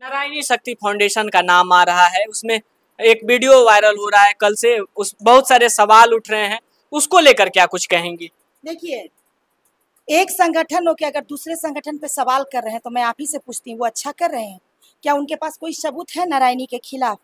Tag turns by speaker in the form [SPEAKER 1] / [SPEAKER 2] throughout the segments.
[SPEAKER 1] नारायणी शक्ति फाउंडेशन का नाम आ रहा है, उसमें एक वीडियो वायरल हो रहा है कल से, उस बहुत सारे सवाल उठ रहे हैं, उसको लेकर क्या कुछ कहेंगी?
[SPEAKER 2] देखिए, एक संगठन हो के अगर दूसरे संगठन पे सवाल कर रहे हैं तो मैं आप ही से पूछती हूँ, वो अच्छा कर रहे हैं? क्या उनके पास कोई सबूत है नारायणी के खिलाफ?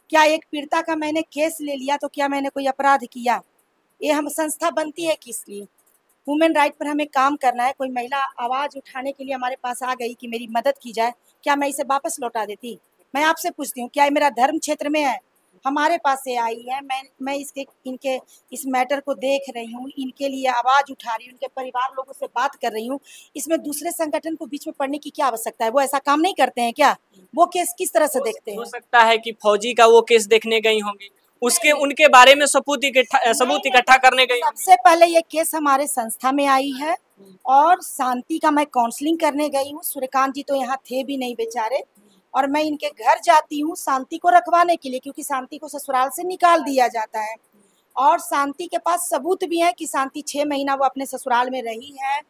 [SPEAKER 2] क्या एक पीड़िता का मैंने केस ले लिया तो क्या मैंने कोई अपराध किया? ये हम संस्था बनती है किस लिए? वुमेन राइट पर हमें काम करना है। कोई महिला आवाज उठाने के लिए हमारे पास आ गई कि मेरी मदद की जाए, क्या मैं इसे वापस लौटा देती? मैं आपसे पूछती हूँ, क्या ये मेरा धर्म क्षेत्र में है? हमारे पास से आई है, मैं इसके इनके इस मैटर को देख रही हूँ, इनके लिए आवाज उठा रही हूँ, इनके परिवार लोगों से बात कर रही हूँ। इसमें दूसरे संगठन को बीच में पड़ने की क्या आवश्यकता है? वो ऐसा काम नहीं करते हैं क्या? वो केस किस तरह से देखते हैं?
[SPEAKER 1] हो सकता है कि फौजी का वो केस देखने गई होंगी, उसके उनके बारे में सबूत इकट्ठा करने गई।
[SPEAKER 2] सबसे पहले ये केस हमारे संस्था में आई है और शांति का मैं काउंसलिंग करने गई हूँ। सूर्यकांत जी तो यहाँ थे भी नहीं बेचारे, और मैं इनके घर जाती हूँ शांति को रखवाने के लिए, क्योंकि शांति को ससुराल से निकाल दिया जाता है। और शांति के पास सबूत भी है कि शांति 6 महीना वो अपने ससुराल में रही है,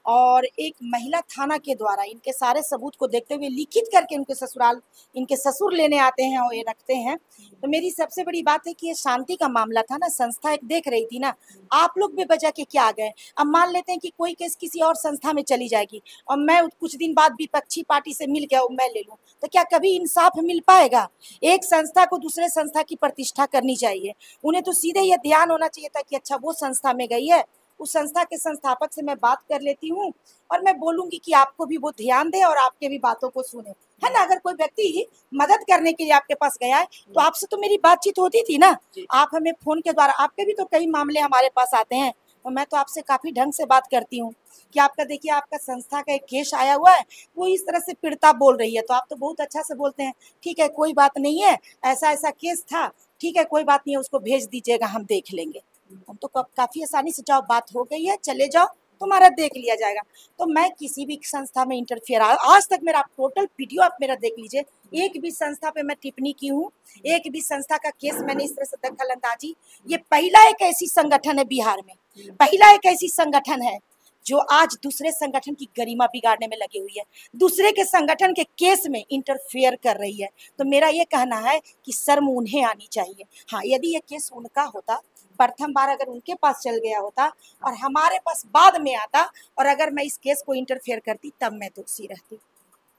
[SPEAKER 2] और एक महिला थाना के द्वारा इनके सारे सबूत को देखते हुए लिखित करके उनके ससुराल इनके ससुर लेने आते हैं और ये रखते हैं। तो मेरी सबसे बड़ी बात है कि ये शांति का मामला था ना, संस्था एक देख रही थी ना, आप लोग बेवजह के क्या आ गए? अब मान लेते हैं कि कोई केस किसी और संस्था में चली जाएगी और मैं कुछ दिन बाद विपक्षी पार्टी से मिल गया मैं ले लूं, तो क्या कभी इंसाफ मिल पाएगा? एक संस्था को दूसरे संस्था की प्रतिष्ठा करनी चाहिए। उन्हें तो सीधे ये ध्यान होना चाहिए था कि अच्छा वो संस्था में गई है, उस संस्था के संस्थापक से मैं बात कर लेती हूँ और मैं बोलूंगी कि आपको भी वो ध्यान दे और आपके भी बातों को सुने, है ना? अगर कोई व्यक्ति मदद करने के लिए आपके पास गया है तो आपसे तो मेरी बातचीत होती थी ना। आप हमें फोन के द्वारा, आपके भी तो कई मामले हमारे पास आते हैं, तो मैं तो आपसे काफी ढंग से बात करती हूँ कि आपका देखिए आपका संस्था का एक केस आया हुआ है, वो इस तरह से पीड़िता बोल रही है, तो आप तो बहुत अच्छा से बोलते हैं, ठीक है कोई बात नहीं है, ऐसा ऐसा केस था, ठीक है कोई बात नहीं है, उसको भेज दीजिएगा, हम देख लेंगे। हम तो काफी आसानी से, जाओ बात हो गई है चले जाओ, तुम्हारा देख लिया जाएगा। तो मैं किसी भी संस्था में इंटरफेयर, आज तक मेरा टोटल वीडियो आप मेरा देख लीजिए, एक भी संस्था पे मैं टिप्पणी की हूँ, एक भी संस्था का केस मैंने इस तरह से दखल अंदाजी, ये पहला एक ऐसी संगठन है बिहार में, पहला एक ऐसी संगठन है जो आज दूसरे संगठन की गरिमा बिगाड़ने में लगी हुई है, दूसरे के संगठन के केस में इंटरफेयर कर रही है। तो मेरा ये कहना है कि शर्म उन्हें आनी चाहिए। हाँ, यदि ये केस उनका होता, प्रथम बार अगर उनके पास चल गया होता और हमारे पास बाद में आता, और अगर मैं इस केस को इंटरफेयर करती तब मैं दोषी रहती,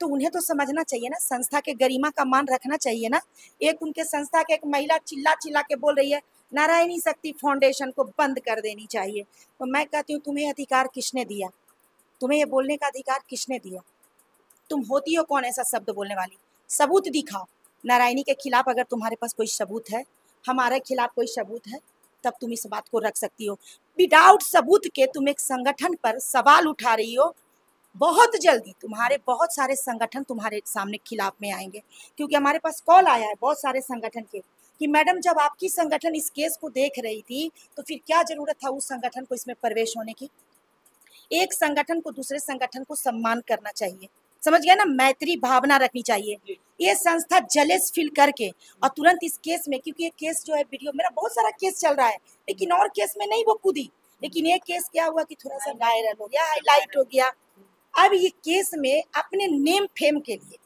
[SPEAKER 2] तो उन्हें तो समझना चाहिए ना, संस्था के गरिमा का मान रखना चाहिए ना। एक उनके संस्था के एक महिला चिल्ला चिल्ला के बोल रही है नारायणी शक्ति फाउंडेशन को बंद कर देनी चाहिए, तो मैं कहती हूँ तुम्हें अधिकार किसने दिया? तुम्हें ये बोलने का अधिकार किसने दिया? तुम होती हो कौन ऐसा शब्द बोलने वाली? सबूत दिखाओ। नारायणी के खिलाफ अगर तुम्हारे पास कोई सबूत है, हमारे खिलाफ कोई सबूत है, तब तुम इस बात को रख सकती हो। विदाउट सबूत के तुम एक संगठन पर सवाल उठा रही हो। बहुत जल्दी तुम्हारे बहुत सारे संगठन तुम्हारे सामने खिलाफ में आएंगे, क्योंकि हमारे पास कॉल आया है बहुत सारे संगठन के कि मैडम जब आपकी संगठन इस केस को देख रही थी तो फिर क्या जरूरत था उस संगठन को इसमें प्रवेश होने की? एक संगठन को दूसरे संगठन को सम्मान करना चाहिए, समझ गए ना, मैत्री भावना रखनी चाहिए। ये संस्था जलेस फील करके और तुरंत इस केस में, क्योंकि ये केस जो है वीडियो, मेरा बहुत सारा केस चल रहा है लेकिन और केस में नहीं वो कूदी, लेकिन ये केस क्या हुआ कि थोड़ा सा वायरल हो गया, हाईलाइट हो गया। अब ये केस में अपने नेम फेम के लिए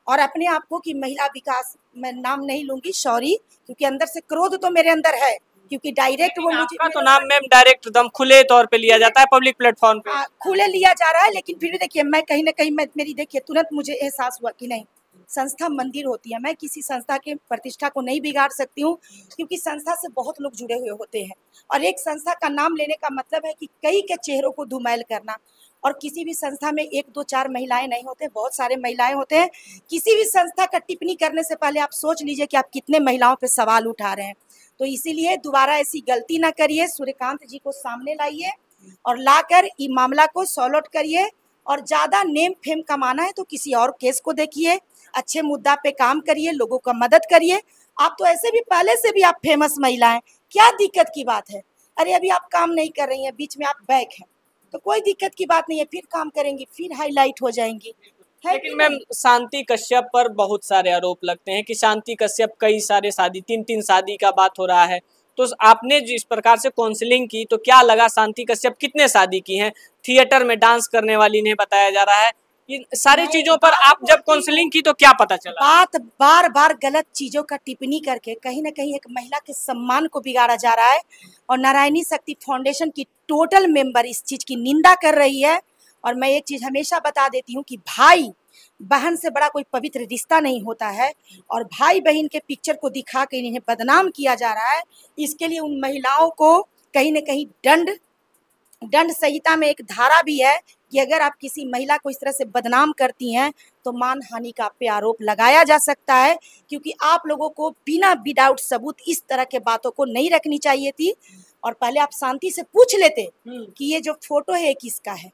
[SPEAKER 2] और अपने आप को कि महिला विकास, मैं नाम नहीं लूंगी सॉरी, क्योंकि अंदर से क्रोध तो मेरे अंदर है, क्योंकि डायरेक्ट वो मुझे
[SPEAKER 1] तो नाम मैम डायरेक्ट एकदम खुले तौर पे लिया जाता है पब्लिक प्लेटफॉर्म पे,
[SPEAKER 2] खुले लिया जा रहा है, लेकिन फिर भी देखिए मैं कहीं ना कहीं मेरी देखिए तुरंत मुझे एहसास हुआ कि नहीं, संस्था मंदिर होती है, मैं किसी संस्था के प्रतिष्ठा को नहीं बिगाड़ सकती हूँ, क्योंकि संस्था से बहुत लोग जुड़े हुए होते हैं और एक संस्था का नाम लेने का मतलब है कि कई के चेहरों को धूमिल करना। और किसी भी संस्था में 1 2 4 महिलाएं नहीं होते, बहुत सारे महिलाएं होते हैं। किसी भी संस्था का टिप्पणी करने से पहले आप सोच लीजिए कि आप कितने महिलाओं पे सवाल उठा रहे हैं। तो इसीलिए दोबारा ऐसी गलती ना करिए, सूर्यकांत जी को सामने लाइए और लाकर इस मामला को सॉल्व आउट करिए, और ज्यादा नेम फेम कमाना है तो किसी और केस को देखिए, अच्छे मुद्दा पे काम करिए, लोगों का मदद करिए। आप तो ऐसे भी पहले से भी आप फेमस महिला हैं, क्या दिक्कत की बात है? अरे अभी आप काम नहीं कर रही हैं, बीच में आप बैक हैं, तो कोई दिक्कत की बात नहीं है, फिर काम करेंगी, फिर हाईलाइट हो जाएंगी।
[SPEAKER 1] लेकिन मैम शांति कश्यप पर बहुत सारे आरोप लगते हैं कि शांति कश्यप कई सारे शादी, 3 शादी का बात हो रहा है, तो आपने जिस प्रकार से काउंसलिंग की तो क्या लगा शांति कश्यप कितने शादी की हैं? थिएटर में डांस करने वाली ने बताया जा रहा है इन सारी
[SPEAKER 2] मैं
[SPEAKER 1] चीजों पर आप जब काउंसलिंग की तो क्या पता चला?
[SPEAKER 2] बात बार बार गलत चीजों का टिप्पणी करके कहीं ना कहीं एक महिला के सम्मान को बिगाड़ा जा रहा है, और नारायणी शक्ति फाउंडेशन की टोटल मेंबर इस चीज की निंदा कर रही है। और मैं एक चीज हमेशा बता देती हूँ कि भाई बहन से बड़ा कोई पवित्र रिश्ता नहीं होता है, और भाई बहन के पिक्चर को दिखा के इन्हें बदनाम किया जा रहा है। इसके लिए उन महिलाओं को कहीं ना कहीं दंड संहिता में एक धारा भी है कि अगर आप किसी महिला को इस तरह से बदनाम करती हैं तो मानहानि का आप पे आरोप लगाया जा सकता है, क्योंकि आप लोगों को बिना विदाउट सबूत इस तरह के बातों को नहीं रखनी चाहिए थी। और पहले आप शांति से पूछ लेते कि ये जो फोटो है किसका है,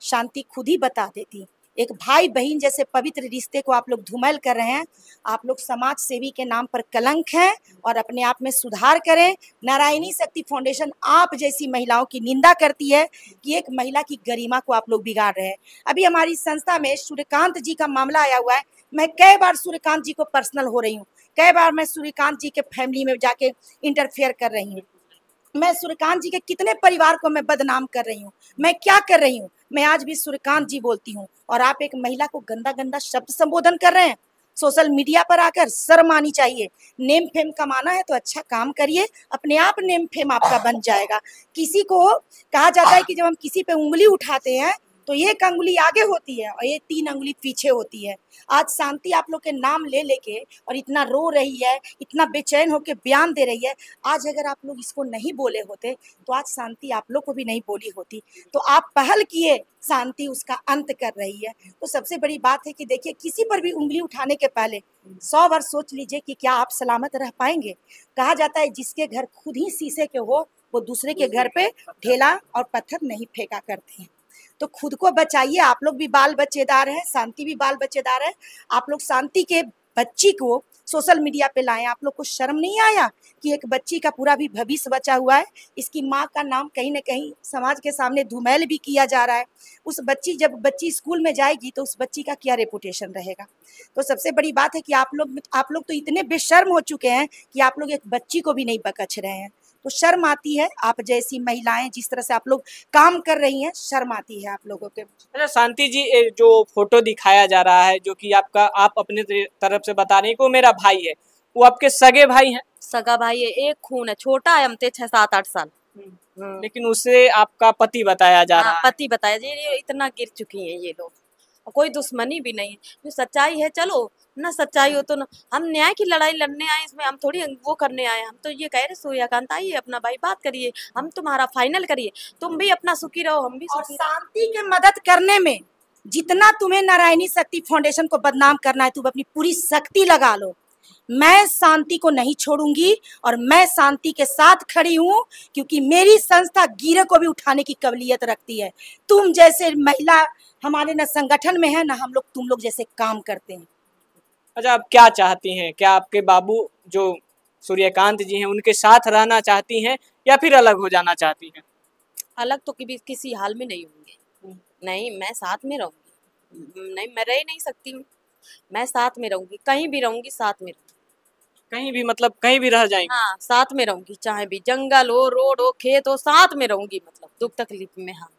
[SPEAKER 2] शांति खुद ही बता देती। एक भाई बहन जैसे पवित्र रिश्ते को आप लोग धूमिल कर रहे हैं। आप लोग समाज सेवी के नाम पर कलंक हैं, और अपने आप में सुधार करें। नारायणी शक्ति फाउंडेशन आप जैसी महिलाओं की निंदा करती है कि एक महिला की गरिमा को आप लोग बिगाड़ रहे हैं। अभी हमारी संस्था में सूर्यकांत जी का मामला आया हुआ है। मैं कई बार सूर्यकांत जी को पर्सनल हो रही हूँ, कई बार मैं सूर्यकांत जी के फैमिली में जाके इंटरफेयर कर रही हूँ। मैं सूर्यकांत जी के कितने परिवार को मैं बदनाम कर रही हूँ, मैं क्या कर रही हूँ। मैं आज भी सूर्यकांत जी बोलती हूँ, और आप एक महिला को गंदा गंदा शब्द संबोधन कर रहे हैं सोशल मीडिया पर आकर। शर्म आनी चाहिए। नेम फेम कमाना है तो अच्छा काम करिए, अपने आप नेम फेम आपका बन जाएगा। किसी को कहा जाता है कि जब हम किसी पे उंगली उठाते हैं तो एक अंगुली आगे होती है और ये 3 अंगुली पीछे होती है। आज शांति आप लोग के नाम ले लेके और इतना रो रही है, इतना बेचैन होके बयान दे रही है। आज अगर आप लोग इसको नहीं बोले होते तो आज शांति आप लोग को भी नहीं बोली होती। तो आप पहल किए, शांति उसका अंत कर रही है। तो सबसे बड़ी बात है कि देखिए, किसी पर भी उंगली उठाने के पहले 100 बार सोच लीजिए कि क्या आप सलामत रह पाएंगे। कहा जाता है जिसके घर खुद ही शीशे के हो वो दूसरे के घर पे ढेला और पत्थर नहीं फेंका करते हैं। तो खुद को बचाइए। आप लोग भी बाल बच्चेदार हैं, शांति भी बाल बच्चेदार है। आप लोग शांति के बच्ची को सोशल मीडिया पे लाएं। आप लोग को शर्म नहीं आया कि एक बच्ची का पूरा भी भविष्य बचा हुआ है, इसकी माँ का नाम कहीं ना कहीं समाज के सामने धूमिल भी किया जा रहा है। उस बच्ची जब बच्ची स्कूल में जाएगी तो उस बच्ची का क्या रेपुटेशन रहेगा। तो सबसे बड़ी बात है कि आप लोग तो इतने बेशर्म हो चुके हैं कि आप लोग एक बच्ची को भी नहीं बकच रहे हैं। तो शर्म आती है। आप जैसी महिलाएं जिस तरह से आप लोग काम कर रही हैं, शर्म आती है आप लोगों के।
[SPEAKER 1] अच्छा शांति जी, जो फोटो दिखाया जा रहा है जो कि आप अपने तरफ से बता रही हैं कि वो मेरा भाई है, वो आपके सगे भाई हैं?
[SPEAKER 3] सगा भाई है, एक खून है, छोटा है हमसे 6-7-8 साल।
[SPEAKER 1] लेकिन उसे आपका पति बताया जा रहा है।
[SPEAKER 3] पति बताया ये इतना गिर चुकी हैं ये लोग। कोई दुश्मनी भी नहीं है, जो सच्चाई है चलो ना, सच्चाई हो तो ना। हम न्याय की लड़ाई लड़ने आए, इसमें हम थोड़ी वो करने आए। हम तो ये कह रहे सूर्यकांत आइए अपना भाई बात करिए, हम तुम्हारा फाइनल करिए, तुम भी अपना सुखी रहो हम भी सुखी रहो।
[SPEAKER 2] शांति के मदद करने में जितना तुम्हें नारायणी शक्ति फाउंडेशन को बदनाम करना है, तुम अपनी पूरी शक्ति लगा लो। मैं शांति को नहीं छोड़ूंगी और मैं शांति के साथ खड़ी हूँ, क्योंकि मेरी संस्था गिरे को भी उठाने की काबिलियत रखती है। तुम जैसे महिला हमारे न संगठन में है, न हम लोग तुम लोग जैसे काम करते हैं।
[SPEAKER 1] अच्छा, आप क्या चाहती हैं? क्या आपके बाबू जो सूर्यकांत जी हैं उनके साथ रहना चाहती हैं या फिर अलग हो जाना चाहती हैं?
[SPEAKER 3] अलग तो किसी हाल में नहीं होंगे। नहीं, मैं साथ में रहूंगी। नहीं, मैं रह नहीं सकती हूँ। मैं साथ में रहूंगी, कहीं भी रहूंगी, साथ में रहूंगी।
[SPEAKER 1] कहीं भी मतलब कहीं भी रह जाएंगी?
[SPEAKER 3] हाँ, साथ में रहूंगी, चाहे भी जंगल हो, रोड हो, खेत हो, साथ में रहूंगी। मतलब दुख तकलीफ में। हाँ,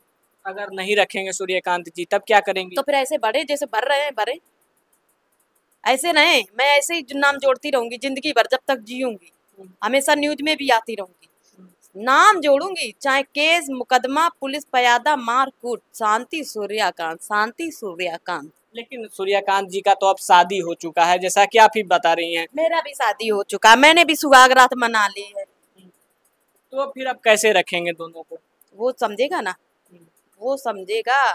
[SPEAKER 1] अगर नहीं रखेंगे सूर्यकांत जी तब क्या करेंगी?
[SPEAKER 3] तो फिर ऐसे बढ़े जैसे भर रहे हैं भरे, ऐसे नहीं। मैं ऐसे ही नाम जोड़ती रहूंगी जिंदगी भर, जब तक जीऊंगी। हमेशा न्यूज में भी आती रहूंगी, नाम जोड़ूंगी, चाहे केस मुकदमा पुलिस प्यादा मारकूट, शांति सूर्यकांत, शांति सूर्यकांत।
[SPEAKER 1] लेकिन सूर्यकांत जी का तो अब शादी हो चुका है, जैसा कि आप ही बता रही हैं।
[SPEAKER 3] मेरा भी शादी हो चुका है, मैंने भी सुहागरात मना ली है।
[SPEAKER 1] तो फिर अब कैसे रखेंगे दोनों को?
[SPEAKER 3] वो समझेगा ना, वो समझेगा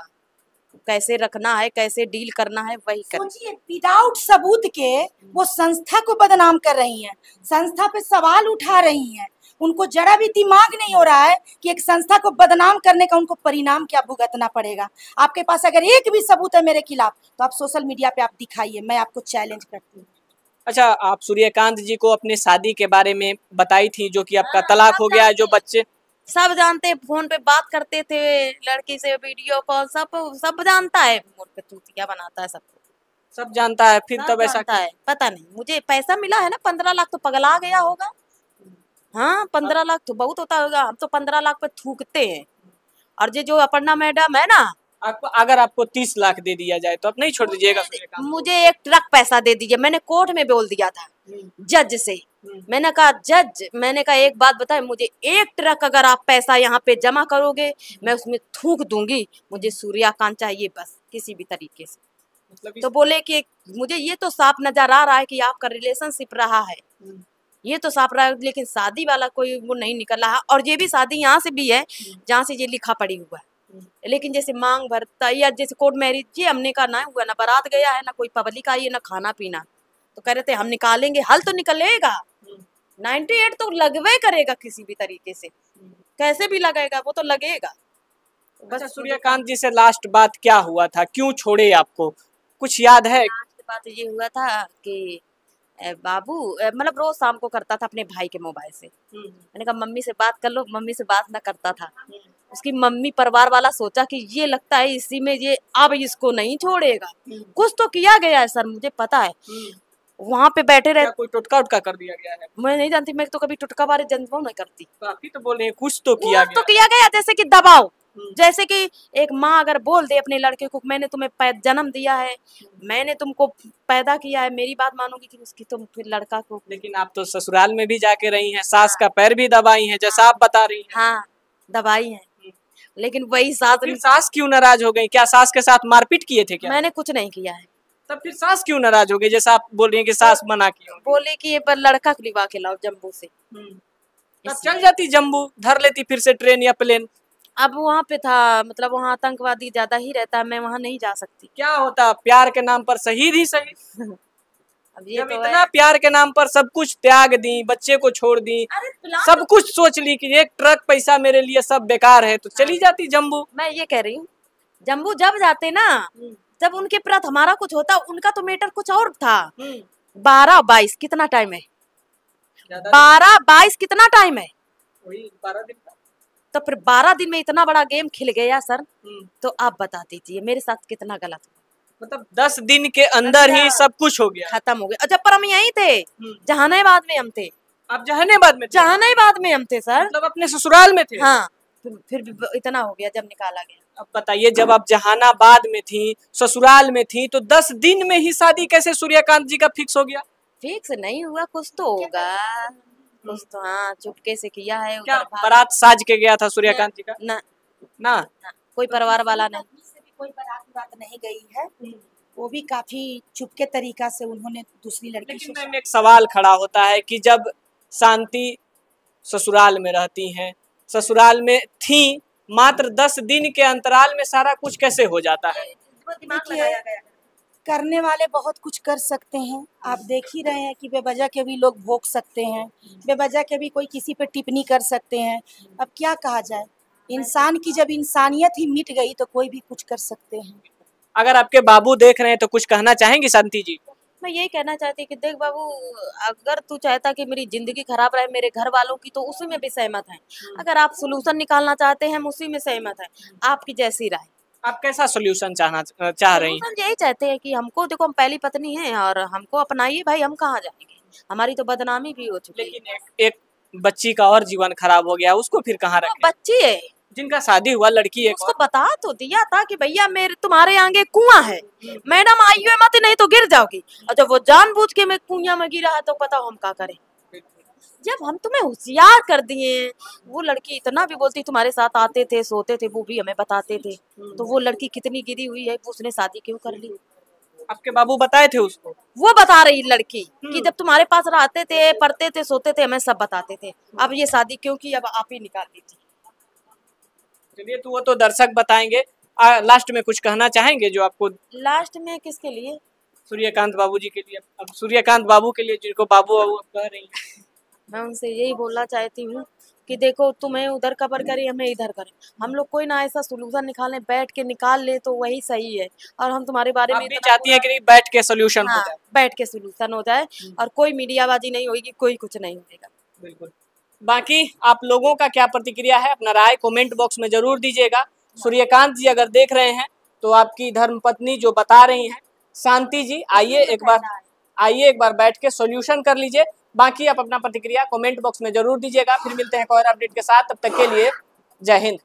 [SPEAKER 3] कैसे रखना है, कैसे डील करना है, वही कर।
[SPEAKER 2] सोचिए, विदाउट सबूत के वो संस्था को बदनाम कर रही हैं, संस्था पे सवाल उठा रही हैं। उनको जरा भी दिमाग नहीं हो रहा है कि एक संस्था को बदनाम करने का उनको परिणाम क्या भुगतना पड़ेगा। आपके पास अगर एक भी सबूत है मेरे खिलाफ तो आप सोशल मीडिया पे आप दिखाइए, मैं आपको चैलेंज करती हूँ।
[SPEAKER 1] अच्छा, आप सूर्यकांत जी को अपने शादी के बारे में बताई थी, जो कि आपका तलाक हो गया है, जो बच्चे
[SPEAKER 3] सब जानते हैं। फोन पे बात करते थे लड़की से, वीडियो कॉल, सब जानता है। मूर्ख चूतिया बनाता है सबको,
[SPEAKER 1] सब जानता है। फिर तब ऐसा
[SPEAKER 3] है, पता नहीं। मुझे पैसा मिला है ना 15 लाख, तो पगला गया होगा। हाँ, 15 लाख तो बहुत होता होगा। हम तो 15 लाख पे थूकते हैं। और ये जो अपर्णा मैडम है ना,
[SPEAKER 1] आपको अगर आपको 30 लाख दे दिया जाए तो आप नहीं छोड़ दीजिएगा सूर्यकांत?
[SPEAKER 3] मुझे 1 ट्रक पैसा दे दीजिए। मैंने कोर्ट में बोल दिया था जज से। मैंने कहा जज, मैंने कहा एक बात बताए, मुझे 1 ट्रक अगर आप पैसा यहाँ पे जमा करोगे मैं उसमें थूक दूंगी। मुझे सूर्यकांत चाहिए बस, किसी भी तरीके से।
[SPEAKER 1] मतलब
[SPEAKER 3] तो बोले कि मुझे ये तो साफ नजर आ रहा है कि आपका रिलेशनशिप रहा है, ये तो साफ रहा है, लेकिन शादी वाला कोई वो नहीं निकल रहा। और ये भी शादी यहाँ से भी है जहाँ से ये लिखा पड़ी हुआ है, लेकिन जैसे मांग भरता या जैसे कोर्ट मैरिज, ये हमने कहा ना हुआ, ना बारात गया है, ना कोई पब्लिक आई है, ना खाना पीना। तो कह रहे थे हम निकालेंगे, हल तो निकलेगा, 98 तो लगवे करेगा किसी भी तरीके से, कैसे भी लगेगा वो तो लगेगा।
[SPEAKER 1] अच्छा, सूर्यकांत जी से लास्ट बात क्या हुआ था, क्यों छोड़े आपको, कुछ याद है?
[SPEAKER 3] लास्ट बात ये हुआ था कि बाबू मतलब रोज शाम को करता था अपने भाई के मोबाइल से। मैंने कहा मम्मी से बात कर लो, मम्मी से बात ना करता था। उसकी मम्मी परिवार वाला सोचा कि ये लगता है इसी में ये अब इसको नहीं छोड़ेगा, कुछ तो किया गया है सर, मुझे पता है। वहाँ पे बैठे रहे,
[SPEAKER 1] कोई टुटका उटका कर दिया गया है?
[SPEAKER 3] मैं नहीं जानती, मैं तो कभी टुटका बारे जन्म नहीं करती।
[SPEAKER 1] काफी तो बोले कुछ तो किया गया,
[SPEAKER 3] तो किया गया, जैसे कि दबाव, जैसे कि एक माँ अगर बोल दे अपने लड़के को मैंने तुम्हें जन्म दिया है, मैंने तुमको पैदा किया है, मेरी बात मानोगी कि उसकी तुम फिर लड़का को।
[SPEAKER 1] लेकिन आप तो ससुराल में भी जाके रही हैं, सास का पैर भी दबाई हैं, जैसा आप बता रही हैं।
[SPEAKER 3] हाँ दबाई है, लेकिन वही सास,
[SPEAKER 1] फिर सास क्यों नाराज हो गई? क्या सास के साथ मारपीट किए थे क्या?
[SPEAKER 3] मैंने कुछ नहीं किया है।
[SPEAKER 1] तब फिर सास क्यों नाराज हो गई, जैसा आप बोल रही हैं कि सास मना की होगी?
[SPEAKER 3] बोले कि ये पर लड़का लिवा के लाओ जम्बू से।
[SPEAKER 1] तब चल जाती जम्बू, धर लेती फिर से ट्रेन या प्लेन।
[SPEAKER 3] अब वहाँ पे था, मतलब वहाँ आतंकवादी ज्यादा ही रहता है, मैं वहाँ नहीं जा सकती।
[SPEAKER 1] क्या होता, प्यार के नाम पर शहीद ही शहीद।
[SPEAKER 3] अब ये
[SPEAKER 1] जब
[SPEAKER 3] तो
[SPEAKER 1] इतना प्यार के नाम पर सब कुछ त्याग दी, बच्चे को छोड़ दी, सब कुछ सोच ली कि 1 ट्रक पैसा मेरे लिए सब बेकार है, तो चली जाती जम्बू।
[SPEAKER 3] मैं ये कह रही हूँ, जम्बू जब जाते ना, जब उनके प्रति हमारा कुछ होता, उनका तो मैटर कुछ और था। 12-22 कितना टाइम है? 12-22 कितना टाइम है?
[SPEAKER 1] वही 12 दिन का।
[SPEAKER 3] तो फिर 12 दिन में इतना बड़ा गेम खिल गया सर, तो आप बता दीजिए मेरे साथ कितना गलत हुआ।
[SPEAKER 1] मतलब 10 दिन के अंदर ही सब कुछ हो गया,
[SPEAKER 3] खत्म हो गया। जब पर हम यहीं थे, जहानाबाद में हम थे।
[SPEAKER 1] आप जहानाबाद में?
[SPEAKER 3] जहानाबाद में हम थे सर,
[SPEAKER 1] मतलब अपने ससुराल में थे?
[SPEAKER 3] हाँ, फिर भी इतना हो गया जब निकाला गया।
[SPEAKER 1] अब बताइए, जब आप जहानाबाद में थी, ससुराल में थी, तो 10 दिन में ही शादी कैसे सूर्यकांत जी का फिक्स हो गया?
[SPEAKER 3] फिक्स नहीं हुआ, कुछ तो होगा, कुछ तो हाँ चुपके से किया है।
[SPEAKER 1] क्या बारात साज के गया था सूर्यकांत जी का?
[SPEAKER 3] ना
[SPEAKER 1] ना,
[SPEAKER 3] कोई परिवार वाला नहीं,
[SPEAKER 2] कोई बारात नहीं गई है, वो भी काफी चुपके तरीका से उन्होंने दूसरी लड़की
[SPEAKER 1] लेकिन मैम एक सवाल खड़ा होता है कि जब शांति ससुराल में रहती हैं, ससुराल में थी, मात्र 10 दिन के अंतराल में सारा कुछ कैसे हो जाता है?
[SPEAKER 2] देखिए, करने वाले बहुत कुछ कर सकते हैं। आप देख ही रहे हैं कि बेवजह के भी लोग भोग सकते हैं, बेवजह के भी कोई किसी पे टिप्पणी कर सकते हैं। अब क्या कहा जाए, इंसान की जब इंसानियत ही मिट गई तो कोई भी कुछ कर सकते हैं।
[SPEAKER 1] अगर आपके बाबू देख रहे हैं तो कुछ कहना चाहेंगी शांति जी?
[SPEAKER 3] मैं यही कहना चाहती कि देख बाबू, अगर तू चाहता कि मेरी जिंदगी खराब रहे मेरे घर वालों की, तो उसी में भी सहमत है। अगर आप सोल्यूशन निकालना चाहते हैं, हम उसी में सहमत है, आपकी जैसी राय।
[SPEAKER 1] आप कैसा सोल्यूशन चाह रही हैं?
[SPEAKER 3] हम यही चाहते हैं कि हमको, देखो हम पहली पत्नी हैं और हमको अपनाइए भाई, हम कहाँ जाएंगे, हमारी तो बदनामी भी हो चुकी है।
[SPEAKER 1] लेकिन एक बच्ची का और जीवन खराब हो गया, उसको फिर कहाँ रखें?
[SPEAKER 3] बच्ची है,
[SPEAKER 1] जिनका शादी हुआ, लड़की है,
[SPEAKER 3] उसको बता तो दिया था कि भैया मेरे तुम्हारे आगे कुआं है, मैडम आइए मत, नहीं तो गिर जाओगी। और जब वो जानबूझ के मैं कुआं में गिरा है तो बताओ हम क्या करें। जब हम तुम्हें होशियार कर दिए, वो लड़की इतना भी बोलती तुम्हारे साथ आते थे, सोते थे, वो भी हमें बताते थे, तो वो लड़की कितनी गिरी हुई है, उसने शादी क्यों कर ली?
[SPEAKER 1] आपके बाबू बताए थे उसको?
[SPEAKER 3] वो बता रही लड़की कि जब तुम्हारे पास रहते थे, पढ़ते थे, सोते थे, हमें सब बताते थे, अब ये शादी क्यों की, अब आप ही निकाल दीजिए।
[SPEAKER 1] चलिए, तो वो तो दर्शक बताएंगे। लास्ट में कुछ कहना चाहेंगे जो आपको?
[SPEAKER 3] लास्ट में किसके लिए?
[SPEAKER 1] सूर्यकांत बाबू जी के लिए। अब सूर्यकांत बाबू के लिए, जिनको बाबू बाबू कह रही हैं।
[SPEAKER 3] मैं उनसे यही बोलना चाहती हूँ कि देखो, तुम्हें उधर कबर करे, हमें इधर करे, हम लोग कोई ना ऐसा सोल्यूशन निकालने, बैठ के निकाल ले तो वही सही है। और हम तुम्हारे बारे में
[SPEAKER 1] भी चाहती हैं कि बैठ के सोल्यूशन हो जाए?
[SPEAKER 3] बैठ के सोल्यूशन हो जाए और कोई मीडियाबाजी नहीं होगी, कोई कुछ नहीं होगा।
[SPEAKER 1] बिल्कुल। बाकी आप लोगों का क्या प्रतिक्रिया है, अपना राय कमेंट बॉक्स में जरूर दीजिएगा। सूर्यकांत जी अगर देख रहे हैं तो आपकी धर्मपत्नी जो बता रही हैं शांति जी, आइए एक बार बैठ के सॉल्यूशन कर लीजिए। बाकी आप अपना प्रतिक्रिया कमेंट बॉक्स में जरूर दीजिएगा। फिर मिलते हैं एक और अपडेट के साथ, तब तक के लिए जय हिंद।